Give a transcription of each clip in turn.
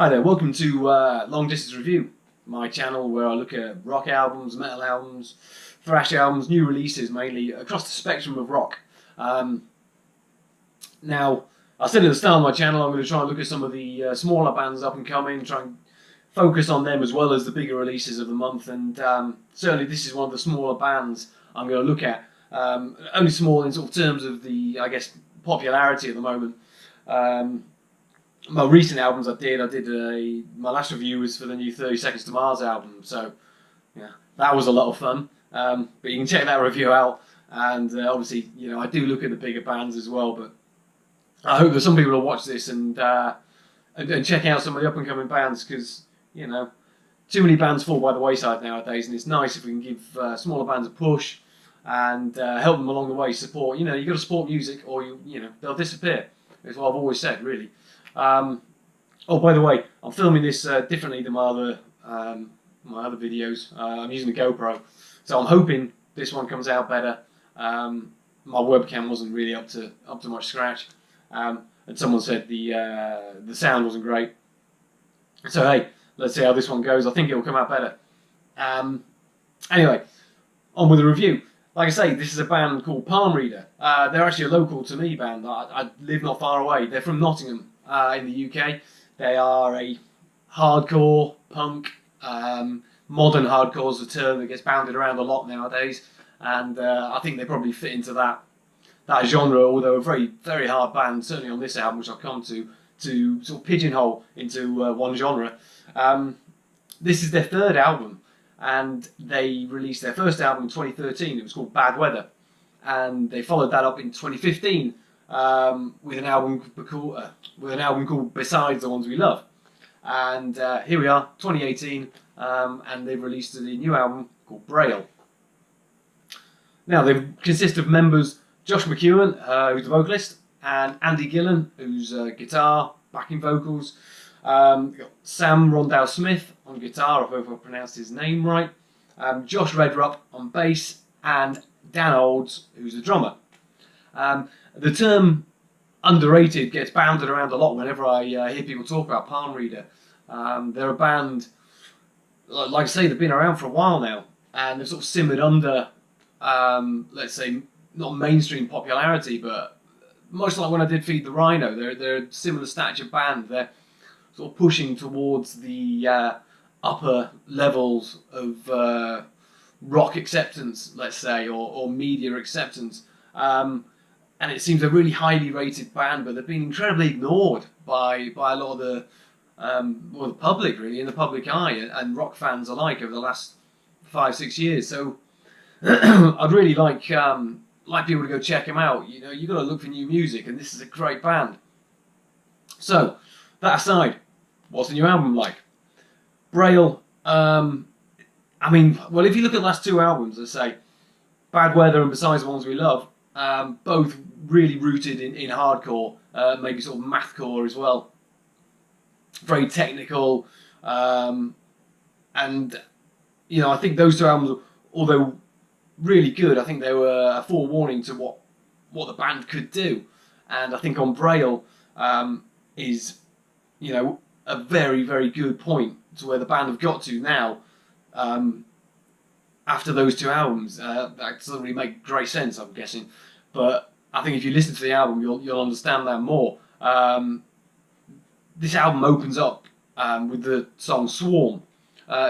Hi there, welcome to Long Distance Review, my channel where I look at rock albums, metal albums, thrash albums, new releases mainly across the spectrum of rock. Now, I said at the start of my channel I'm going to try and look at some of the smaller bands up and coming, try and focus on them as well as the bigger releases of the month, and certainly this is one of the smaller bands I'm going to look at. Only small in sort of terms of the, I guess, popularity at the moment. My recent albums my last review was for the new 30 Seconds to Mars album, so yeah, that was a lot of fun. But you can check that review out, and obviously, you know, I do look at the bigger bands as well, but I hope that some people will watch this and check out some of the up and coming bands, because, you know, too many bands fall by the wayside nowadays, and it's nice if we can give smaller bands a push and help them along the way. Support, you know, you've got to support music, or they'll disappear. It's what I've always said, really. Oh, by the way, I'm filming this differently than my other videos. I'm using a GoPro, so I'm hoping this one comes out better. My webcam wasn't really up to much scratch, and someone said the sound wasn't great. So hey, let's see how this one goes. I think it'll come out better. Anyway, on with the review. Like I say, this is a band called Palm Reader. They're actually a local to me band. I live not far away. They're from Nottingham in the UK. They are a hardcore, punk, modern hardcore is the term that gets bounded around a lot nowadays. And I think they probably fit into that genre, although a very, very hard band, certainly on this album, which I'll come to sort of pigeonhole into one genre. This is their third album. And they released their first album in 2013. It was called Bad Weather, and they followed that up in 2015 with an album called Besides the Ones We Love. And here we are, 2018, and they've released a new album called Braille. Now they consist of members Josh McEwen, who's the vocalist, and Andy Gillan, who's guitar, backing vocals. Got Sam Rondow Smith on guitar, I hope I pronounced his name right. Josh Redrup on bass, and Dan Olds, who's the drummer. The term underrated gets bounded around a lot whenever I hear people talk about Palm Reader. They're a band, like I say, they've been around for a while now, and they've sort of simmered under, let's say, not mainstream popularity, but much like when I did Feed the Rhino, they're a similar stature band. They're sort of pushing towards the upper levels of rock acceptance, let's say, or media acceptance. And it seems a really highly rated band, but they've been incredibly ignored by a lot of the the public, really, in the public eye, and rock fans alike over the last 5-6 years. So I'd really like people to go check them out. You know, you've got to look for new music, and this is a great band. So, that aside, what's the new album like? Braille, I mean, well, if you look at the last two albums, let's say, Bad Weather and Besides the Ones We Love, both really rooted in hardcore, maybe sort of mathcore as well. Very technical, and, you know, I think those two albums, although really good, I think they were a forewarning to what the band could do. And I think on Braille is, you know, a very, very good point to where the band have got to now. After those two albums, that doesn't really make great sense, I'm guessing. But I think if you listen to the album, you'll understand that more. This album opens up with the song Swarm.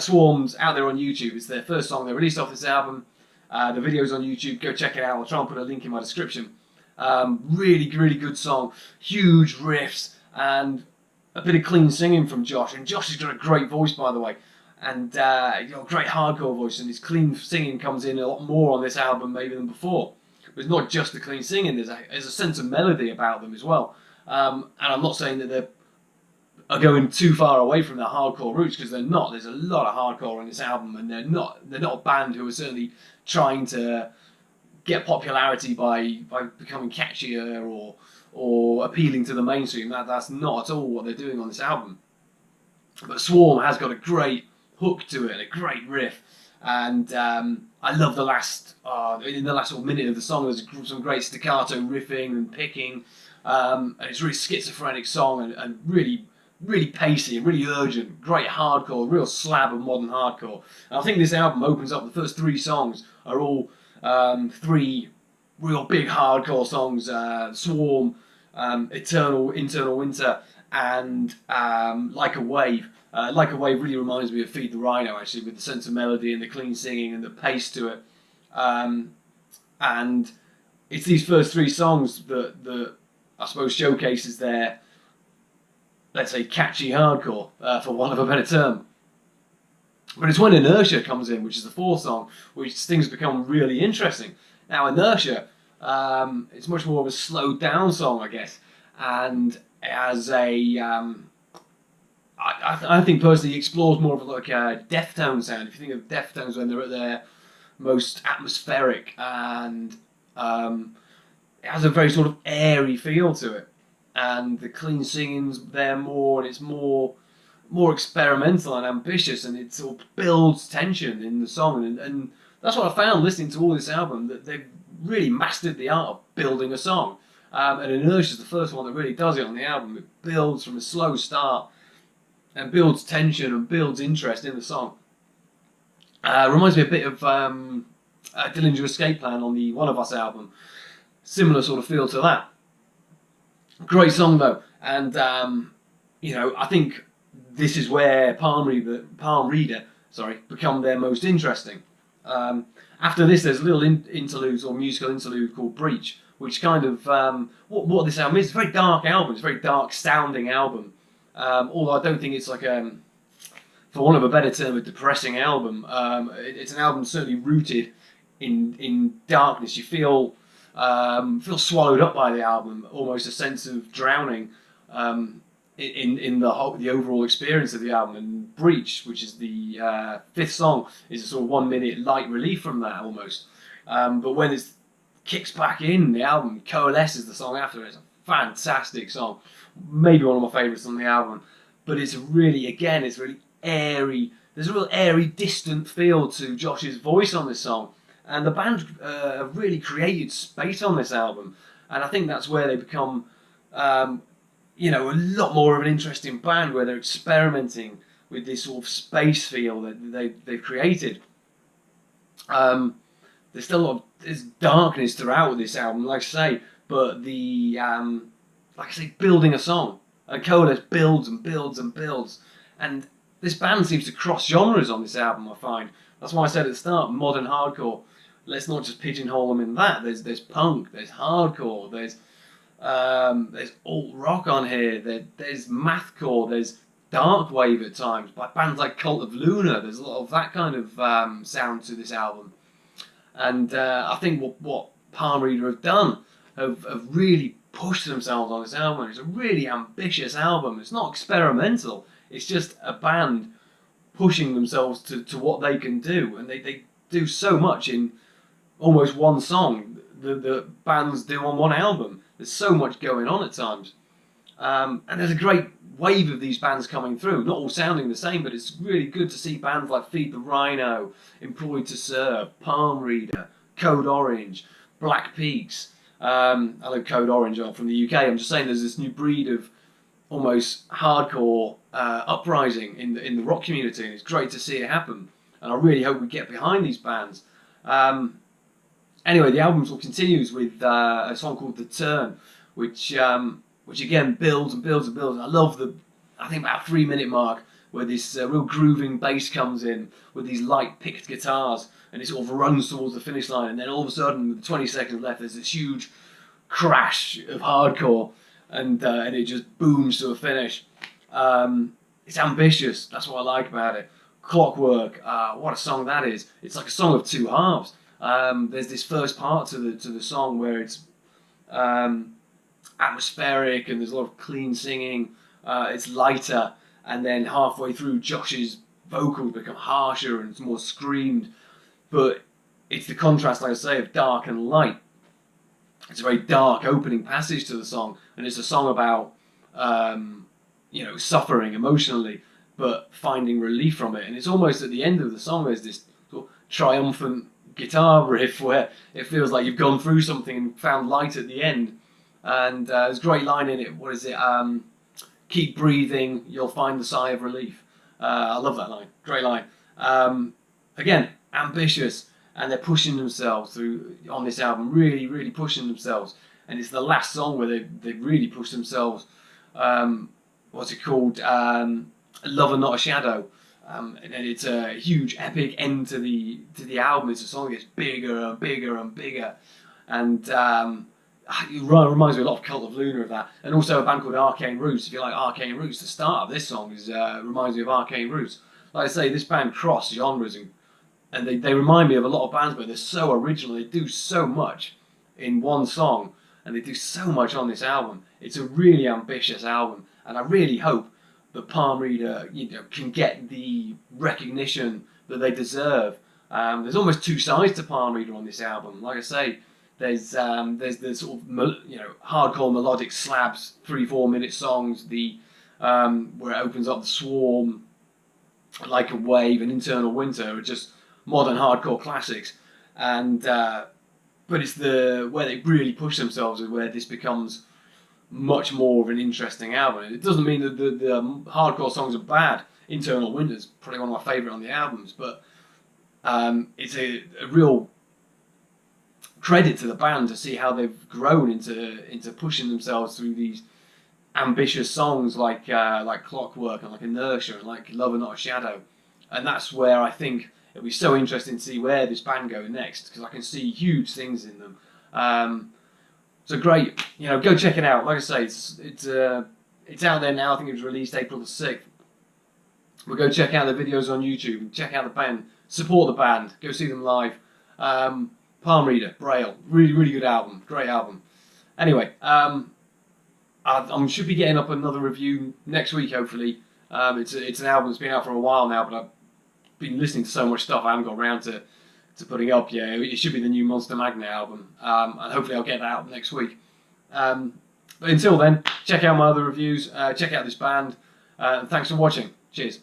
Swarm's out there on YouTube. It's their first song they released off this album. The video's on YouTube. Go check it out. I'll try and put a link in my description. Really, really good song. Huge riffs and a bit of clean singing from Josh. And Josh has got a great voice, by the way. And he's got a great hardcore voice. And his clean singing comes in a lot more on this album maybe than before. But it's not just the clean singing. There's a sense of melody about them as well. And I'm not saying that they're going too far away from their hardcore roots, because they're not. There's a lot of hardcore on this album, and they're not a band who are certainly trying to get popularity by becoming catchier or appealing to the mainstream. That's not at all what they're doing on this album. But Swarm has got a great hook to it, a great riff, and I love the last in the last sort of minute of the song. There's some great staccato riffing and picking, and it's a really schizophrenic song, and really really pacey and really urgent, great hardcore, real slab of modern hardcore. And I think this album opens up, the first three songs are all three real big hardcore songs, Swarm, Eternal Internal Winter, and Like a Wave. Like a Wave really reminds me of Feed the Rhino, actually, with the sense of melody and the clean singing and the pace to it. And it's these first three songs that I suppose showcases their, let's say, catchy hardcore, for want of a better term. But it's when Inertia comes in, which is the fourth song, which things become really interesting. Now, Inertia, it's much more of a slowed down song, I guess, and as a, I think personally explores more of like a Deftones sound. If you think of Deftones when they're at their most atmospheric, and it has a very sort of airy feel to it, and the clean singing's there more, and it's more experimental and ambitious, and it sort of builds tension in the song, and that's what I found listening to all this album, that they've really mastered the art of building a song. And Inertia is the first one that really does it on the album. It builds from a slow start and builds tension and builds interest in the song. Reminds me a bit of Dillinger Escape Plan on the One of Us album. Similar sort of feel to that. Great song though, and I think this is where Palm Reader, become their most interesting. After this, there's a little interlude or musical interlude called Breach, which kind of what this album is. It's a very dark album. It's a very dark sounding album. Although I don't think it's like for want of a better term, a depressing album. It's an album certainly rooted in darkness. You feel swallowed up by the album, almost a sense of drowning in the overall experience of the album. And Breach, which is the fifth song, is a sort of 1 minute light relief from that almost. But when it kicks back in, the album Coalesces, the song after it. It's a fantastic song, maybe one of my favourites on the album. But it's really airy. There's a real airy, distant feel to Josh's voice on this song. And the band have really created space on this album. And I think that's where they become, a lot more of an interesting band, where they're experimenting with this sort of space feel that they've created. There's still a lot of there's darkness throughout this album, like I say, but building a song. And Coalesce builds and builds and builds. And this band seems to cross genres on this album, I find. That's why I said at the start, modern hardcore. Let's not just pigeonhole them in that. There's punk, there's hardcore, there's alt rock on here, there's mathcore, there's dark wave at times by bands like Cult of Luna. There's a lot of that kind of sound to this album. And I think what Palm Reader have done have really pushed themselves on this album. It's a really ambitious album. It's not experimental. It's just a band pushing themselves to what they can do. And they do so much in almost one song that bands do on one album. There's so much going on at times. And there's a great wave of these bands coming through, not all sounding the same, but it's really good to see bands like Feed the Rhino, Employed to Serve, Palm Reader, Code Orange, Black Peaks. I know Code Orange are from the UK. I'm just saying there's this new breed of almost hardcore uprising in the rock community, and it's great to see it happen. And I really hope we get behind these bands. Anyway, the album sort of continues with a song called The Turn, which again builds and builds and builds. And I love I think about 3 minute mark, where this real grooving bass comes in with these light picked guitars, and it sort of runs towards the finish line, and then all of a sudden, with 20 seconds left, there's this huge crash of hardcore, and it just booms to a finish. It's ambitious. That's what I like about it. Clockwork, what a song that is. It's like a song of two halves. There's this first part to the song where it's atmospheric and there's a lot of clean singing. It's lighter, and then halfway through, Josh's vocals become harsher and it's more screamed. But it's the contrast, like I say, of dark and light. It's a very dark opening passage to the song, and it's a song about suffering emotionally, but finding relief from it. And it's almost at the end of the song, there's this sort of triumphant guitar riff where it feels like you've gone through something and found light at the end. And there's a great line in it. What is it? keep breathing, you'll find the sigh of relief. I love that line. Great line. Again, ambitious, and they're pushing themselves through on this album, really pushing themselves. And it's the last song where they really push themselves. What's it called? Love and Not a Shadow. And it's a huge epic end to the album. It's a song that gets bigger and bigger and bigger, and it reminds me a lot of Cult of Luna of that, and also a band called Arcane Roots. If you like Arcane Roots, the start of this song reminds me of Arcane Roots. Like I say, this band cross genres, and they remind me of a lot of bands, but they're so original. They do so much in one song, and they do so much on this album. It's a really ambitious album, and I really hope that Palm Reader, can get the recognition that they deserve. There's almost two sides to Palm Reader on this album. Like I say, there's the sort of hardcore melodic slabs, 3-4 minute songs, where it opens up the Swarm, Like a Wave, and Internal Winter are just modern hardcore classics. And but it's where they really push themselves is where this becomes much more of an interesting album. It doesn't mean that the hardcore songs are bad. Internal Winter's probably one of my favourite on the albums, but it's a real credit to the band to see how they've grown into pushing themselves through these ambitious songs like Clockwork and like Inertia and like Love and Not a Shadow. And that's where I think it'll be so interesting to see where this band go next, because I can see huge things in them. So great, go check it out. Like I say, it's out there now. I think it was released April the 6th. We'll go check out the videos on YouTube and check out the band. Support the band. Go see them live. Palm Reader, Braille, really good album. Great album. Anyway, I should be getting up another review next week, hopefully. It's an album that's been out for a while now, but I've been listening to so much stuff I haven't got around to putting up. Yeah, it should be the new Monster Magnet album, and hopefully I'll get that out next week. But until then, check out my other reviews, check out this band, and thanks for watching. Cheers.